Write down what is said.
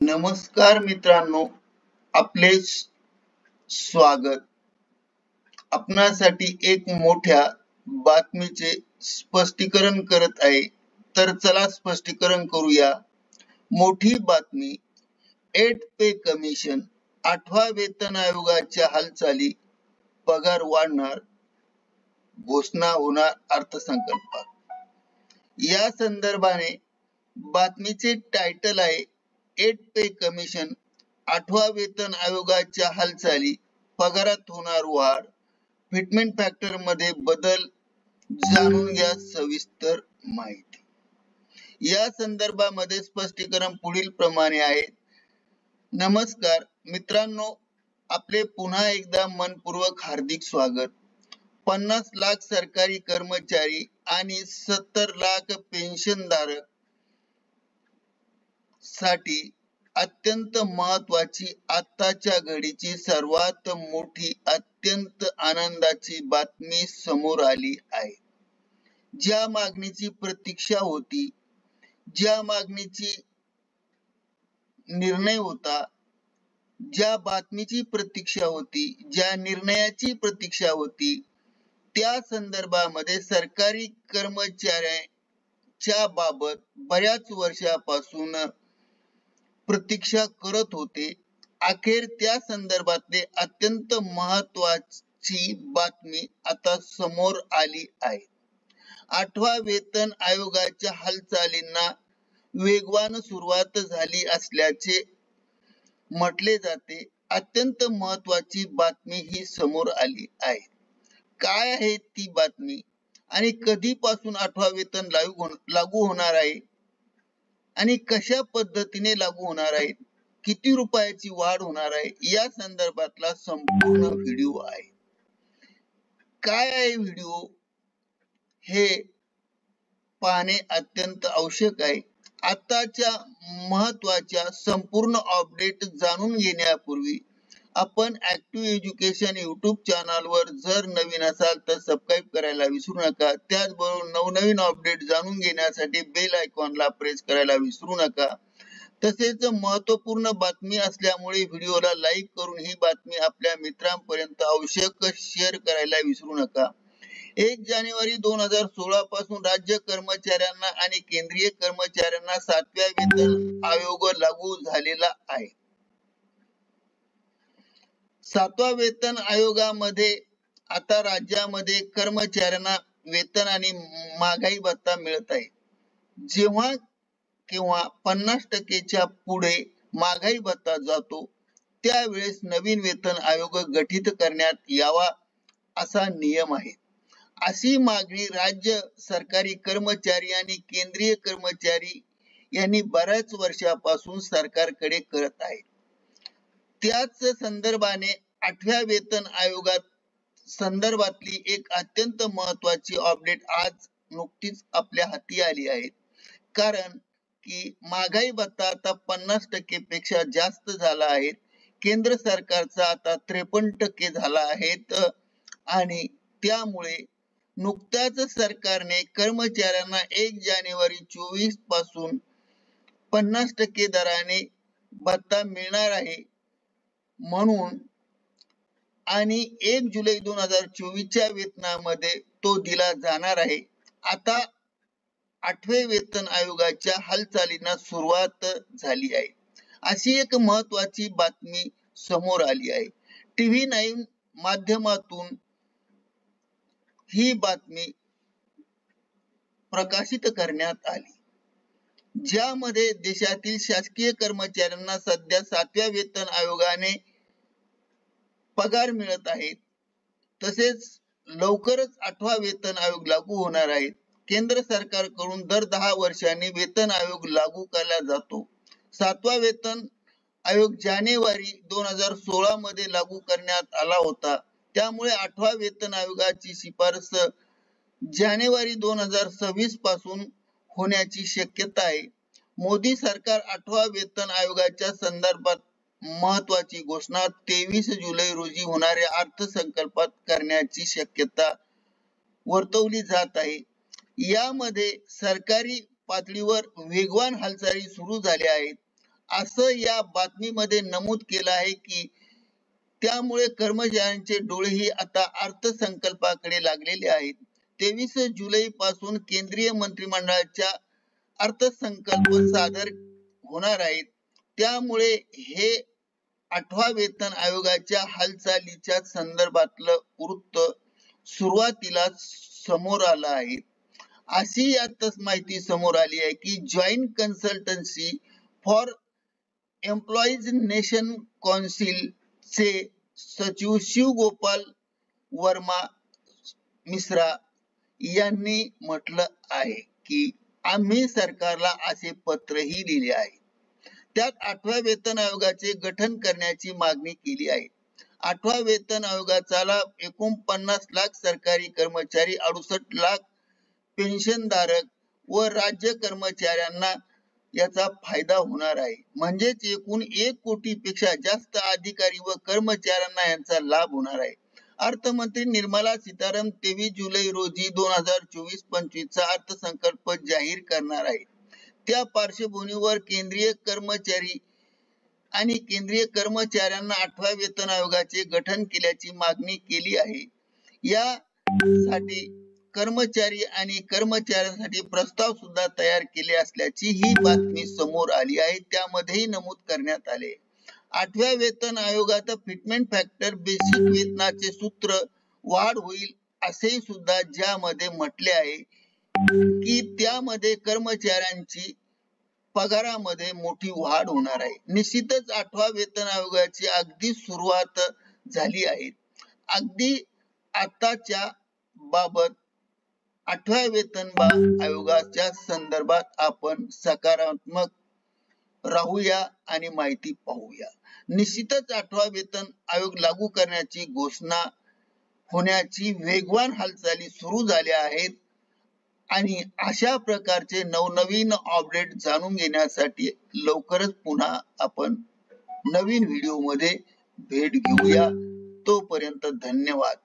नमस्कार मित्रांनो, आपले स्वागत. आपणासाठी एक मोठ्या बातमीचे स्पष्टीकरण करत आहे. तर चला स्पष्टीकरण करूया. मोठी बातमी, 8th पे कमिशन, 8व्या वेतन आयोगाच्या हालचाली, पगार वाढणार, घोषणा होणार अर्थसंकल्पात. या संदर्भाने बातमीचे टायटल आहे 8th पे कमिशन, 8व्या वेतन आयोगाच्या हालचाली, पगारात होणार वाढ, फिटमेंट फॅक्टर मध्ये बदल, जाणून घ्या सविस्तर माहिती. या संदर्भामध्ये स्पष्टीकरण पुढील प्रमाणे आहे. नमस्कार मित्रांनो, आपले पुन्हा एकदा मनपूर्वक हार्दिक स्वागत. 50 लाख सरकारी कर्मचारी आणि 70 लाख पेन्शनधारक साठी अत्यंत महत्वाची आत्ताच्या घडीची सर्वात मोठी अत्यंत आनंदाची बातमी समोर आली आहे. ज्या मागणीची प्रतीक्षा होती, ज्या मागणीची निर्णय होता, ज्या बातमीची प्रतीक्षा होती, ज्या निर्णयाची प्रतीक्षा होती, त्या संदर्भामध्ये सरकारी कर्मचाऱ्यांच्या बाबत बऱ्याच वर्षापासून प्रतीक्षा करत होते. अखेर त्या संदर्भातले अत्यंत महत्वाची बातमी आता समोर आली आहे. 8व्या वेतन आयोगाच्या हालचालींना वेगवान सुरुवात झाली असल्याचे म्हटले जाते. अत्यंत महत्वाची बातमी ही समोर आली आहे. काय आहे ती बातमी आणि कधीपासून 8वा वेतन लागू होणार आहे आणि कशा पद्धतीने लागू होणार आहे, किती रुपयाची वाढ होणार आहे, या संदर्भातला संपूर्ण व्हिडिओ आहे. काय आहे व्हिडिओ हे पाहणे अत्यंत आवश्यक आहे. आताच्या महत्वाच्या संपूर्ण अपडेट जाणून घेण्यापूर्वी आपण ऍक्टिव्ह एज्युकेशन YouTube चॅनलवर जर नवीन असाल तर सबस्क्राईब करायला विसरू नका. त्याचबरोबर नवनवीन अपडेट जाणून घेण्यासाठी बेल आयकॉनला प्रेस करायला विसरू नका. तसेच महत्वपूर्ण बातमी असल्यामुळे व्हिडिओला लाईक करून ही बातमी आपल्या मित्रांपर्यंत आवश्यक शेअर करायला विसरू नका. 1 जानेवारी 2016 पासून राज्य कर्मचाऱ्यांना आणि केंद्रीय कर्मचाऱ्यांना 7व्या वेतन आयोग लागू झालेला आहे. 7व्या वेतन आयोगामध्ये आता राज्यामध्ये कर्मचाऱ्यांना वेतन आणि महागाई भत्ता मिळत आहे. जेव्हा केव्हा 50% पुढे महागाई भत्ता जातो, त्यावेळेस नवीन वेतन आयोग गठीत करण्यात यावा असा नियम आहे. अशी मागणी राज्य सरकारी कर्मचारी आणि केंद्रीय कर्मचारी यांनी बऱ्याच वर्षापासून सरकारकडे करत आहेत. त्याच संदर्भाने 8व्या वेतन आयोगात संदर्भातली एक अत्यंत महत्वाची अपडेट आज नुकतीच आपल्या हाती आली आहे. कारण की महागाई भत्ता आता 50% पेक्षा जास्त झाला आहे. केंद्र सरकारचा आता 53% झाला आहे आणि त्यामुळे नुकत्याच सरकारने कर्मचाऱ्यांना 1 जानेवारी 24 पासून 50% दराने भत्ता मिळणार आहे म्हणून आणि 1 जुलै 2024च्या वेतनामध्ये तो दिला जाणार आहे. आता 8वे वेतन आयोगाच्या हालचालींना सुरुवात झाली आहे. अशी एक महत्वाची बातमी समोर आली आहे. TV9 माध्यमातून ही बातमी प्रकाशित करण्यात आली. ज्यामध्ये देशातील शासकीय कर्मचाऱ्यांना सध्या 7व्या वेतन आयोगाने पगार मिळत आहे. तसेच लवकरच 8वा वेतन आयोग लागू होणार आहे. केंद्र सरकारकडून दर 10 वर्षांनी वेतन आयोग लागू केला जातो. 7वा वेतन आयोग जानेवारी 2016 मध्ये लागू करण्यात आला होता. त्यामुळे 8व्या वेतन आयोगाची शिफारस जानेवारी 2026 पासून होण्याची शक्यता आहे. मोदी सरकार 8व्या वेतन आयोगाच्या संदर्भात महत्वाची घोषणा 23 जुलै रोजी होणाऱ्या अर्थसंकल्पात करण्याची शक्यता वर्तवली जात आहे. यामध्ये सरकारी पातळीवर वेगवान हालचाली सुरू झाल्या आहेत. असं या बातमीमध्ये नमूद केलं आहे की त्यामुळे कर्मचाऱ्यांचे डोळेही आता अर्थसंकल्पाकडे लागलेले आहेत. 23 जुलै पासून केंद्रीय मंत्रिमंडळाच्या अर्थसंकल्प सादर होणार आहेत. त्यामुळे हे 8व्या वेतन आयोगाच्या हालचालीच्या संदर्भातलं वृत्त सुरुवातीला समोर आलं आहे. अशी यातच माहिती समोर आली आहे की joint consultancy for employees nation कौन्सिलचे सचिव शिवगोपाल वर्मा मिश्रा यांनी म्हटलं आहे की आम्ही सरकारला असे पत्रही लिहिले आहे. त्यात 8व्या वेतन आयोगाचे गठन करण्याची मागणी केली आहे. 8व्या वेतन आयोगाचा लाभ 49 लाख सरकारी कर्मचारी, 68 लाख पेन्शनधारक व राज्य कर्मचाऱ्यांना याचा फायदा होणार आहे. म्हणजेच एकूण 1 कोटीपेक्षा जास्त अधिकारी व कर्मचाऱ्यांना यांचा लाभ होणार आहे. अर्थमंत्री निर्मला सीतारामन 23 जुलै रोजी 2024-25 चा अर्थसंकल्प जाहीर करणार आहे. त्या पार्श्वभूमीवर केंद्रीय कर्मचारी आणि केंद्रीय कर्मचाऱ्यांना 8व्या वेतन आयोगाचे गठन केल्याची मागणी केली आहे. यासाठी कर्मचारी आणि कर्मचाऱ्यांसाठी प्रस्ताव सुद्धा तयार केले असल्याची ही बातमी समोर आली आहे. त्यामध्येही नमूद करण्यात आले. 8व्या वेतन आयोगात फिटमेंट फॅक्टर बेसिक वेतनाचे सूत्र वाढ होईल असे सुद्धा ज्यामध्ये म्हटले आहे की त्यामध्ये कर्मचाऱ्यांची पगारामध्ये मोठी वाढ होणार आहे. निश्चितच 8व्या वेतन आयोगाची अगदी सुरुवात झाली आहे. अगदी आताच्या बाबत 8व्या वेतन आयोगाच्या संदर्भात आपण सकारात्मक राहूया आणि माहिती पाहूया. निश्चितच 8वा वेतन आयोग लागू करण्याची घोषणा होण्याची वेगवान हालचाली सुरू झाल्या आहेत आणि अशा प्रकारचे नवनवीन अपडेट जाणून घेण्यासाठी लवकरच पुन्हा आपण नवीन व्हिडिओ मध्ये भेट घेऊया. तोपर्यंत धन्यवाद.